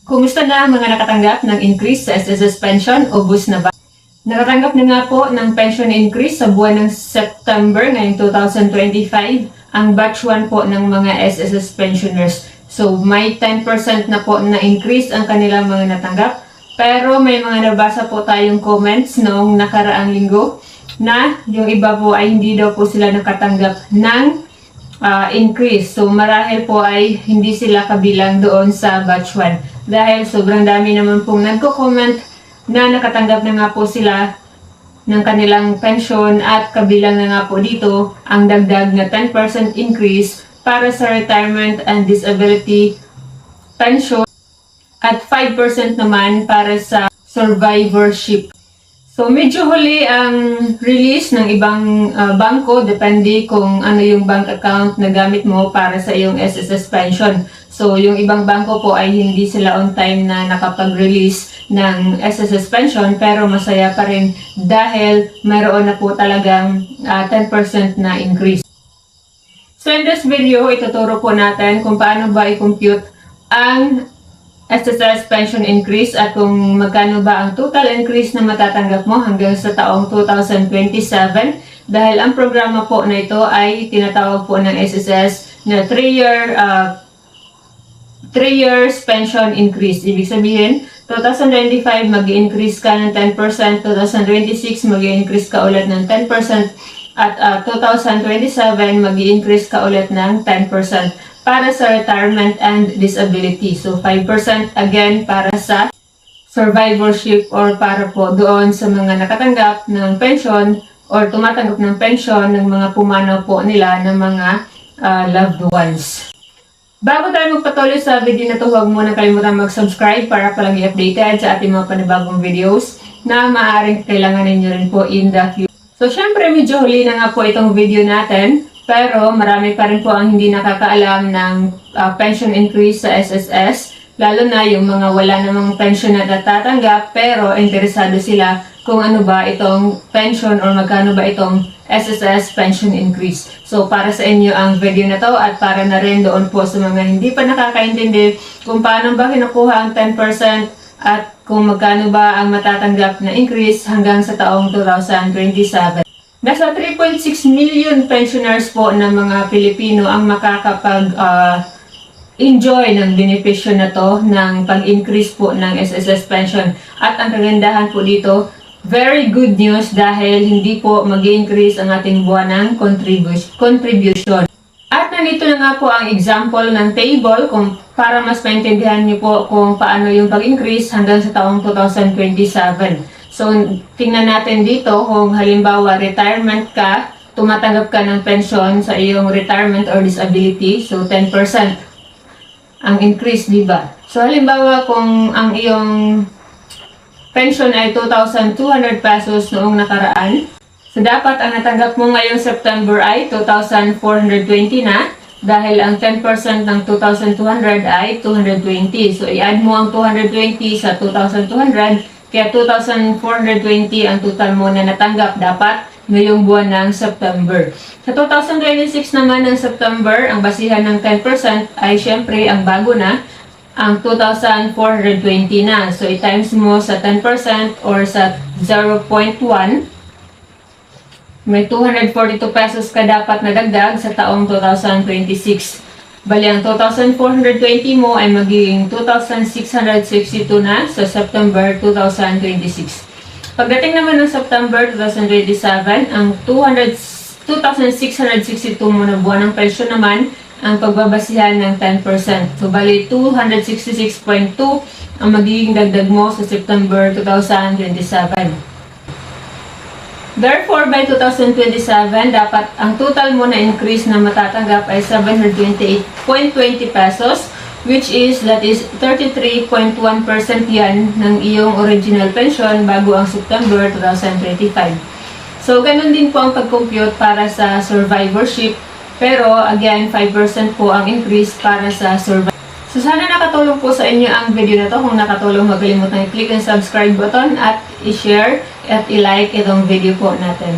Kumusta na ang mga nakatanggap ng increase sa SSS pension? Ubus na ba? Nakatanggap na nga po ng pension increase sa buwan ng September ngayong 2025 ang batch 1 po ng mga SSS pensioners. So may 10% na po na increase ang kanilang mga natanggap. Pero may mga nabasa po tayong comments noong nakaraang linggo na yung iba po ay hindi daw po sila nakatanggap ng increase. So marahil po ay hindi sila kabilang doon sa batch 1. Dahil sobrang dami naman pong nagko-comment na nakatanggap na nga po sila ng kanilang pensyon at kabilang na nga po dito ang dagdag na 10% increase para sa retirement and disability pension at 5% naman para sa survivorship. So medyo huli ang release ng ibang bangko, depende kung ano yung bank account na gamit mo para sa iyong SSS pension. So yung ibang bangko po ay hindi sila on time na nakapag-release ng SSS pension, pero masaya pa rin dahil mayroon na po talagang 10% na increase. So in this video, ituturo po natin kung paano ba i-compute ang SSS pension increase at kung magkano ba ang total increase na matatanggap mo hanggang sa taong 2027, dahil ang programa po na ito ay tinatawag po ng SSS na 3 years pension increase. Ibig sabihin, 2025 mag-increase ka ng 10%, 2026 mag-increase ka ulit ng 10%, at 2027 mag-increase ka ulit ng 10%. Para sa retirement and disability. So 5% again para sa survivorship or para po doon sa mga nakatanggap ng pension or tumatanggap ng pension ng mga pumanaw po nila ng mga loved ones. Bago tayo magpatuloy sa video na ito, huwag mo na kalimutan mag-subscribe para palagi updated sa ating mga panibagong videos na maaaring kailangan ninyo rin po in the future. So syempre medyo huli na nga po itong video natin. Pero marami pa rin po ang hindi nakakaalam ng pension increase sa SSS, lalo na yung mga wala namang pension na natatanggap pero interesado sila kung ano ba itong pension or magkano ba itong SSS pension increase. So para sa inyo ang video na to at para na rin doon po sa mga hindi pa nakakaintindi kung paano ba kinukuha ang 10% at kung magkano ba ang matatanggap na increase hanggang sa taong 2027. Nasa 3.6 million pensioners po ng mga Pilipino ang makakapag-enjoy ng benepisyo na to ng pag-increase po ng SSS pension. At ang kagandahan po dito, very good news dahil hindi po mag-increase ang ating buwanang contribution. At nandito na nga po ang example ng table kung para mas maintindihan niyo po kung paano yung pag-increase hanggang sa taong 2027. So, tingnan natin dito kung halimbawa retirement ka, tumatanggap ka ng pension sa iyong retirement or disability. So, 10% ang increase, di ba? So, halimbawa kung ang iyong pension ay 2,200 pesos noong nakaraan, so dapat ang natanggap mo ngayong September ay 2,420 na dahil ang 10% ng 2,200 ay 220. So, i-add mo ang 220 sa 2,200. Kaya 2,420 ang total mo na natanggap dapat ngayong buwan ng September. Sa 2026 naman ng September, ang basihan ng 10% ay syempre ang bago na, ang 2,420 na. So, i-times mo sa 10% or sa 0.1, may 242 pesos ka dapat na dagdag sa taong 2026. Bali, ang 2,420 mo ay magiging 2,662 na sa September 2026. Pagdating naman ng September 2027, ang 2,662 mo na buwan ng pensyon naman ang pagbabasihan ng 10%. So, bali, 266.2 ang magiging dagdag mo sa September 2027. Therefore, by 2027, dapat ang total mo na increase na matatanggap ay 728.20 pesos, which is, that is 33.1% yan ng iyong original pension bago ang September 2025. So, ganun din po ang pag-compute para sa survivorship, pero again, 5% po ang increase para sa survivorship. So sana nakatulong po sa inyo ang video na to. Kung nakatulong, huwag kalimutang i-click ang subscribe button at i-share at i-like itong video po natin.